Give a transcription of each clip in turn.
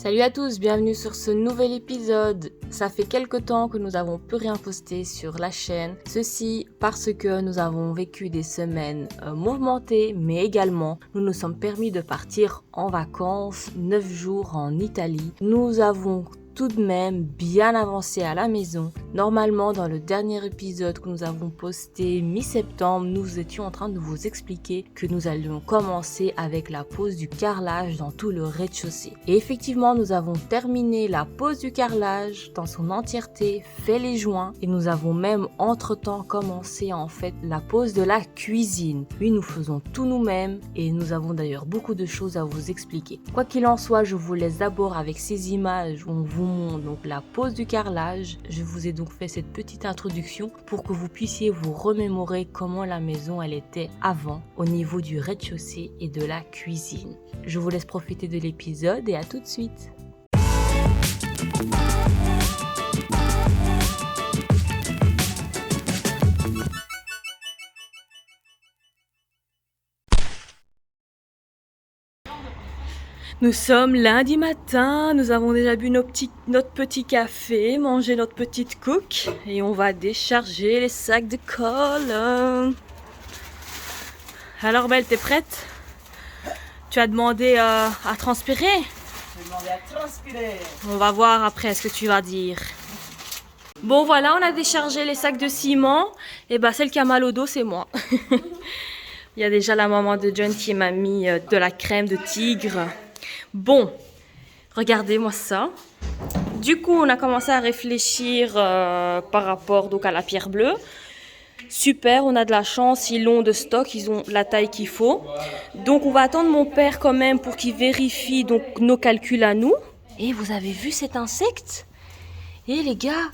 Salut à tous, bienvenue sur ce nouvel épisode. Ça fait quelque temps que nous avons plus rien posté sur la chaîne. Ceci parce que nous avons vécu des semaines mouvementées, mais également nous nous sommes permis de partir en vacances 9 jours en Italie. Nous avons tout de même bien avancé à la maison. Normalement, dans le dernier épisode que nous avons posté mi-septembre, nous étions en train de vous expliquer que nous allions commencer avec la pose du carrelage dans tout le rez-de-chaussée. Et effectivement, nous avons terminé la pose du carrelage dans son entièreté, fait les joints et nous avons même entre-temps commencé en fait la pose de la cuisine. Oui, nous faisons tout nous-mêmes et nous avons d'ailleurs beaucoup de choses à vous expliquer. Quoi qu'il en soit, je vous laisse d'abord avec ces images où on vous montre donc la pose du carrelage. Je vous ai donc fait cette petite introduction pour que vous puissiez vous remémorer comment la maison elle était avant au niveau du rez-de-chaussée et de la cuisine. Je vous laisse profiter de l'épisode et à tout de suite. Nous sommes lundi matin, nous avons déjà bu notre petit café, mangé notre petite cook et on va décharger les sacs de colle. Alors Belle, t'es prête? Tu as demandé à transpirer? J'ai demandé à transpirer. On va voir après ce que tu vas dire. Bon voilà, on a déchargé les sacs de ciment. Et bah celle qui a mal au dos, c'est moi. Il y a déjà la maman de John qui m'a mis de la crème de tigre. Bon, regardez-moi ça. Du coup, on a commencé à réfléchir par rapport donc, à la pierre bleue. Super, on a de la chance, ils l'ont de stock, ils ont la taille qu'il faut. Donc, on va attendre mon père quand même pour qu'il vérifie donc, nos calculs à nous. Et vous avez vu cet insecte? Eh les gars,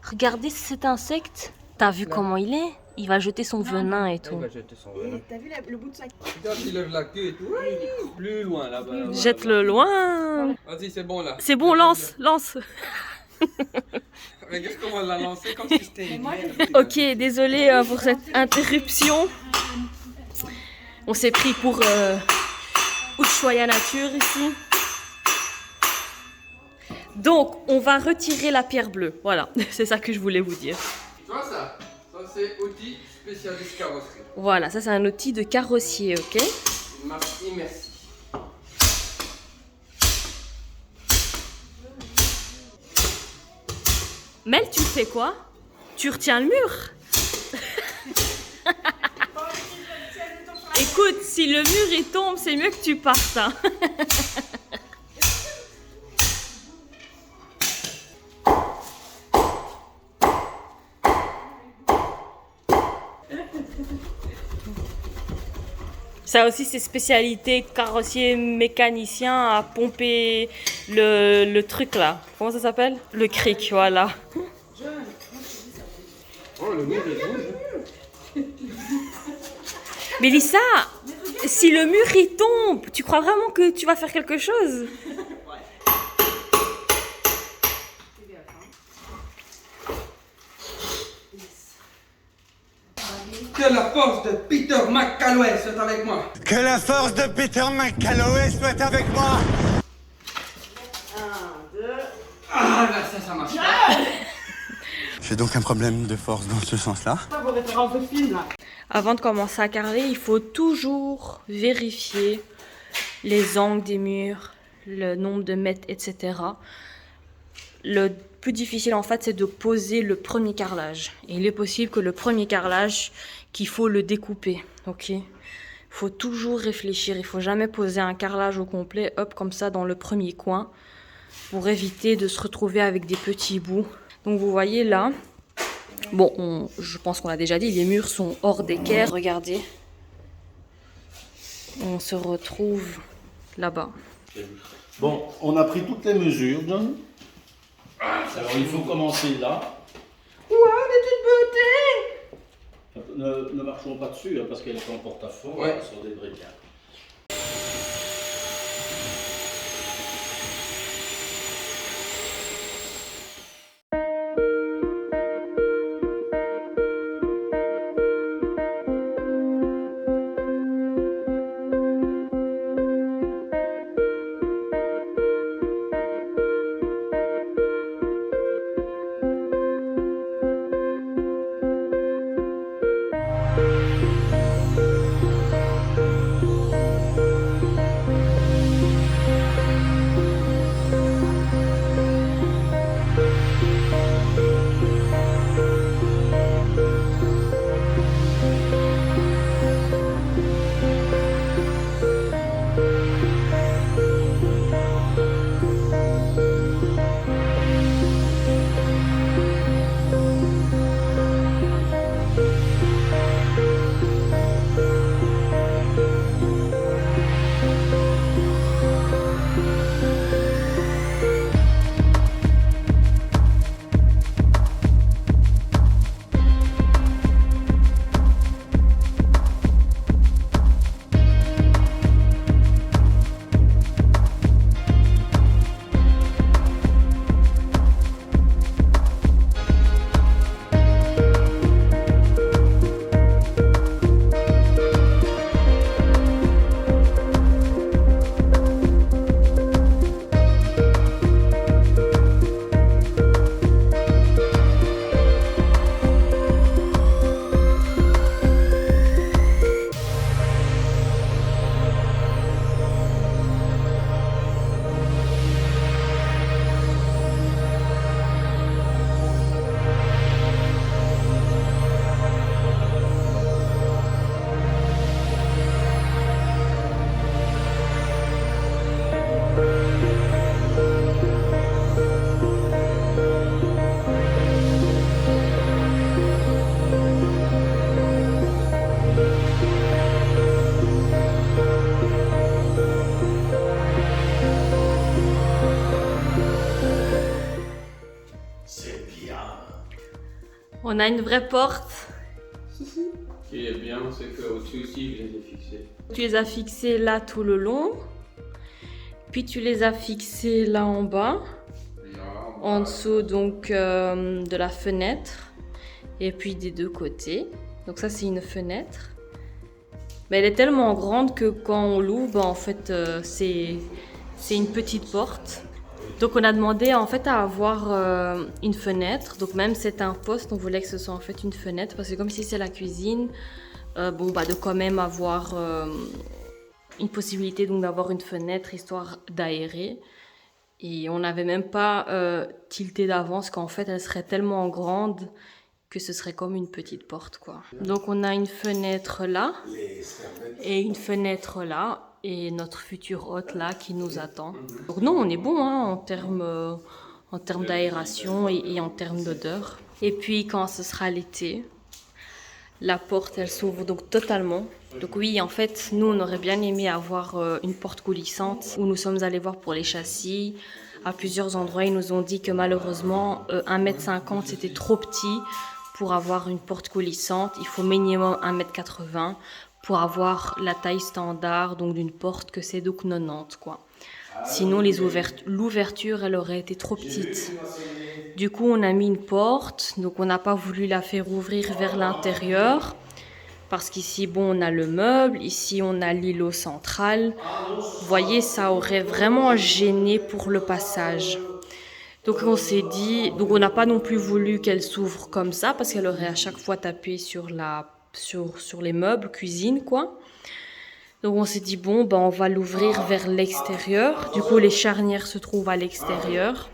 regardez cet insecte. T'as vu comment il est? Il va jeter son venin et tout. Il va jeter son venin. T'as vu le bout de sa queue? Regarde, il lève la queue et tout. Plus loin là-bas. Jette-le loin. Vas-y, c'est bon là. C'est bon, lance. Regarde comment elle l'a lancé comme si c'était une merde. Ok, désolé pour cette interruption. On s'est pris pour Ushuaïa Nature ici. Donc, on va retirer la pierre bleue. Voilà, c'est ça que je voulais vous dire. Tu vois ça? Ça c'est outil spécialiste carrosserie. Voilà, ça c'est un outil de carrossier, ok? Une marque immersive. Mel, tu fais quoi? Tu retiens le mur? Écoute, si le mur il tombe, c'est mieux que tu partes. Hein. Ça aussi, c'est spécialité carrossier mécanicien à pomper le truc là. Comment ça s'appelle? Le cric, voilà. Oh, le mur est rouge. Mélissa, si le mur il tombe, tu crois vraiment que tu vas faire quelque chose? Que la force de Peter McCalloway soit avec moi. Que la force de Peter McCalloway soit avec moi. Ah là, ça marche. J'ai donc un problème de force dans ce sens-là. Ça pourrait faire un peu de film là. Avant de commencer à carreler, il faut toujours vérifier les angles des murs, le nombre de mètres, etc. Le plus difficile en fait, c'est de poser le premier carrelage. Et il est possible que le premier carrelage, qu'il faut le découper, ok? Il faut toujours réfléchir, il faut jamais poser un carrelage au complet, hop, comme ça dans le premier coin, pour éviter de se retrouver avec des petits bouts. Donc vous voyez là, bon, je pense qu'on l'a déjà dit, les murs sont hors d'équerre, regardez. On se retrouve là-bas. Bon, on a pris toutes les mesures, John. Alors il faut commencer là. Ouah, de toute beauté! Ne marchons pas dessus hein, parce qu'elle est en porte-à-faux Ouais. sur des briquets. On a une vraie porte. Ce qui est bien, c'est qu'au-dessus aussi, je les ai fixés. Tu les as fixés là tout le long. Puis tu les as fixés là en bas. En dessous donc de la fenêtre. Et puis des deux côtés. Donc ça c'est une fenêtre. Mais elle est tellement grande que quand on l'ouvre, en fait c'est une petite porte. Donc on a demandé en fait à avoir une fenêtre. Donc même c'est un poste, on voulait que ce soit en fait une fenêtre. Parce que comme si c'est la cuisine, de quand même avoir une possibilité donc d'avoir une fenêtre histoire d'aérer. Et on n'avait même pas tilté d'avance qu'en fait elle serait tellement grande que ce serait comme une petite porte quoi. Donc on a une fenêtre là et une fenêtre là et notre futur hôte là qui nous attend. Donc non, on est bon hein, en termes d'aération et en termes d'odeur. Et puis quand ce sera l'été, la porte elle s'ouvre donc totalement. Donc oui, en fait, nous on aurait bien aimé avoir une porte coulissante où nous sommes allés voir pour les châssis. À plusieurs endroits, ils nous ont dit que malheureusement 1,50 m c'était trop petit pour avoir une porte coulissante. Il faut minimum 1,80 m pour avoir la taille standard donc d'une porte que c'est donc 90 quoi. Sinon l'ouverture elle aurait été trop petite. Du coup on a mis une porte, donc on n'a pas voulu la faire ouvrir vers l'intérieur parce qu'ici bon on a le meuble, ici on a l'îlot central. Vous voyez ça aurait vraiment gêné pour le passage. Donc on s'est dit, donc on n'a pas non plus voulu qu'elle s'ouvre comme ça parce qu'elle aurait à chaque fois tapé sur les meubles, cuisine quoi. Donc on s'est dit bon on va l'ouvrir vers l'extérieur. Du coup les charnières se trouvent à l'extérieur.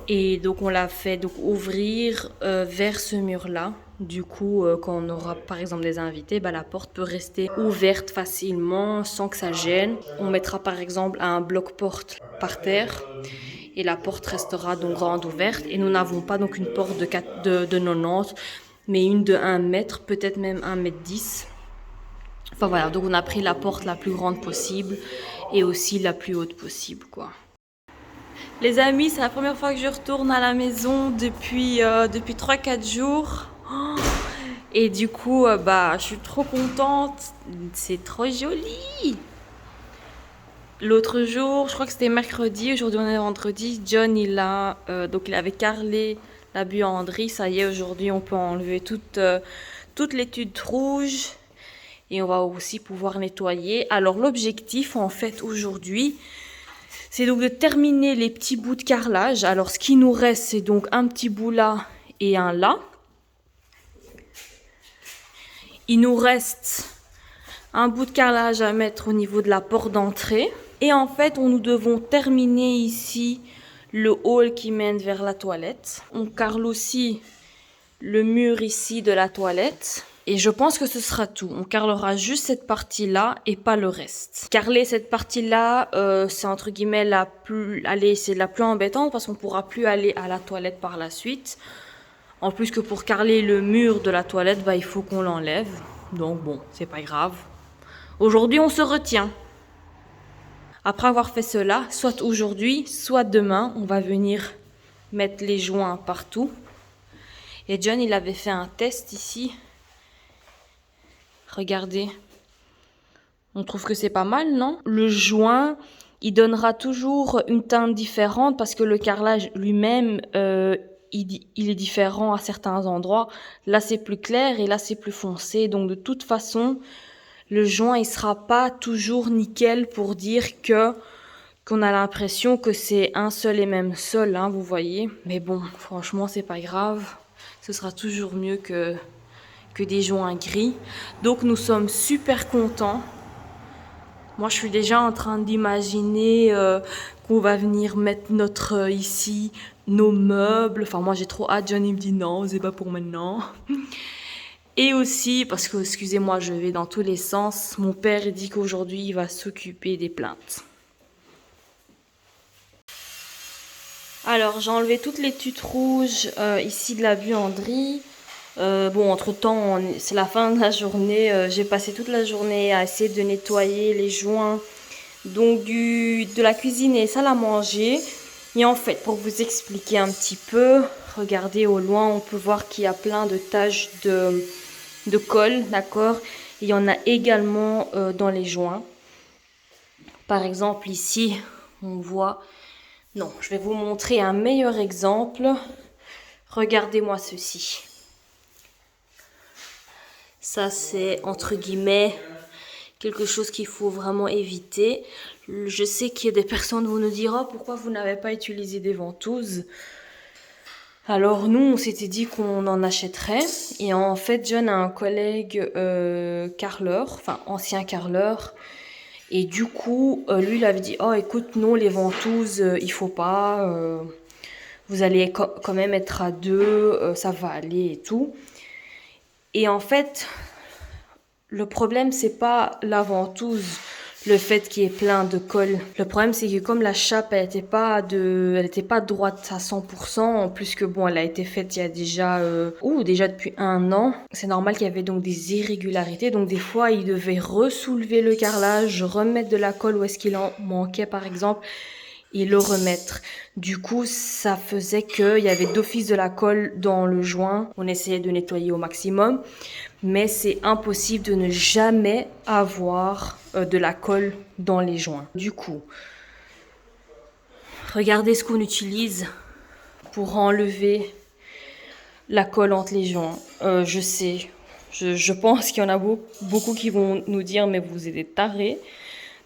Et donc on l'a fait donc ouvrir vers ce mur là. Du coup quand on aura par exemple des invités, la porte peut rester ouverte facilement sans que ça gêne. On mettra par exemple un bloc-porte par terre. Et la porte restera donc grande ouverte. Et nous n'avons pas donc une porte de 90, mais une de 1 mètre, peut-être même 1,10 m. Enfin voilà, donc on a pris la porte la plus grande possible et aussi la plus haute possible quoi. Les amis, c'est la première fois que je retourne à la maison depuis 3-4 jours. Et du coup, je suis trop contente. C'est trop joli. L'autre jour, je crois que c'était mercredi, aujourd'hui on est vendredi, John il avait carrelé la buanderie, ça y est aujourd'hui on peut enlever toute l'étude rouge et on va aussi pouvoir nettoyer. Alors l'objectif en fait aujourd'hui, c'est donc de terminer les petits bouts de carrelage. Alors ce qui nous reste c'est donc un petit bout là et un là. Il nous reste un bout de carrelage à mettre au niveau de la porte d'entrée. Et en fait, nous devons terminer ici le hall qui mène vers la toilette. On carrele aussi le mur ici de la toilette. Et je pense que ce sera tout. On carrelera juste cette partie-là et pas le reste. Carreler cette partie-là, c'est entre guillemets c'est la plus embêtante parce qu'on ne pourra plus aller à la toilette par la suite. En plus que pour carreler le mur de la toilette, il faut qu'on l'enlève. Donc bon, c'est pas grave. Aujourd'hui, on se retient. Après avoir fait cela, soit aujourd'hui, soit demain, on va venir mettre les joints partout. Et John, il avait fait un test ici. Regardez. On trouve que c'est pas mal, non? Le joint, il donnera toujours une teinte différente parce que le carrelage lui-même, il est différent à certains endroits. Là, c'est plus clair et là, c'est plus foncé. Donc, de toute façon, le joint, il sera pas toujours nickel pour dire qu'on a l'impression que c'est un seul et même sol, hein, vous voyez. Mais bon, franchement, c'est pas grave. Ce sera toujours mieux que des joints gris. Donc, nous sommes super contents. Moi, je suis déjà en train d'imaginer qu'on va venir mettre ici nos meubles. Enfin, moi, j'ai trop hâte. Johnny me dit non, c'est pas pour maintenant. Et aussi, parce que, excusez-moi, je vais dans tous les sens, mon père dit qu'aujourd'hui, il va s'occuper des plaintes. Alors, j'ai enlevé toutes les tuiles rouges ici de la buanderie. Entre-temps, c'est la fin de la journée. J'ai passé toute la journée à essayer de nettoyer les joints donc de la cuisine et salle à manger. Et en fait, pour vous expliquer un petit peu, regardez au loin, on peut voir qu'il y a plein de taches de colle, d'accord? Il y en a également dans les joints. Par exemple, ici, on voit... Non, je vais vous montrer un meilleur exemple. Regardez-moi ceci. Ça, c'est entre guillemets quelque chose qu'il faut vraiment éviter. Je sais qu'il y a des personnes qui vont nous dire « Oh, pourquoi vous n'avez pas utilisé des ventouses ?» Alors, nous, on s'était dit qu'on en achèterait. Et en fait, John a un collègue carreleur, enfin ancien carreleur. Et du coup, lui, il avait dit « Oh, écoute, non, les ventouses, il faut pas. Vous allez quand même être à deux, ça va aller et tout. » Et en fait, le problème, c'est pas la ventouse, le fait qu'il y ait plein de colle. Le problème, c'est que comme la chape, elle était pas droite à 100%, en plus que bon, elle a été faite il y a déjà depuis 1 an. C'est normal qu'il y avait donc des irrégularités. Donc des fois, il devait ressoulever le carrelage, remettre de la colle où est-ce qu'il en manquait, par exemple, et le remettre. Du coup, ça faisait qu'il y avait d'office de la colle dans le joint. On essayait de nettoyer au maximum, mais c'est impossible de ne jamais avoir de la colle dans les joints. Du coup, regardez ce qu'on utilise pour enlever la colle entre les joints. Je sais, je pense qu'il y en a beaucoup qui vont nous dire « mais vous êtes des tarés ».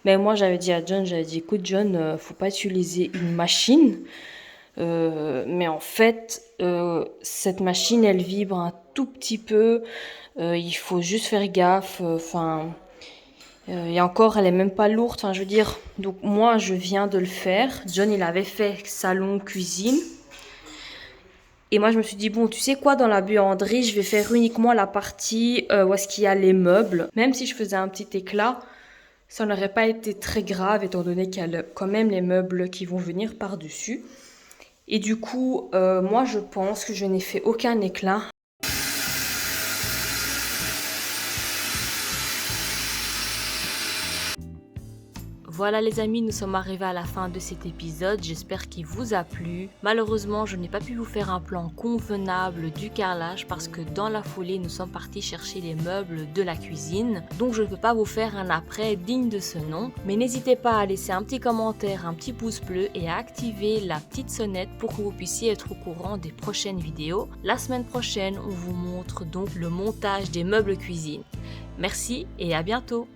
Mais moi, j'avais dit à John, écoute John, faut pas utiliser une machine. Mais en fait, cette machine, elle vibre un tout petit peu. Il faut juste faire gaffe. Et encore, elle est même pas lourde. Enfin, je veux dire, donc moi, je viens de le faire. John, il avait fait salon, cuisine. Et moi, je me suis dit, bon, tu sais quoi, dans la buanderie, je vais faire uniquement la partie où est-ce qu'il y a les meubles. Même si je faisais un petit éclat, ça n'aurait pas été très grave, étant donné qu'il y a quand même les meubles qui vont venir par-dessus. Et du coup, moi, je pense que je n'ai fait aucun éclat. Voilà les amis, nous sommes arrivés à la fin de cet épisode, j'espère qu'il vous a plu. Malheureusement, je n'ai pas pu vous faire un plan convenable du carrelage parce que dans la foulée, nous sommes partis chercher les meubles de la cuisine. Donc je ne peux pas vous faire un après digne de ce nom. Mais n'hésitez pas à laisser un petit commentaire, un petit pouce bleu et à activer la petite sonnette pour que vous puissiez être au courant des prochaines vidéos. La semaine prochaine, on vous montre donc le montage des meubles cuisine. Merci et à bientôt!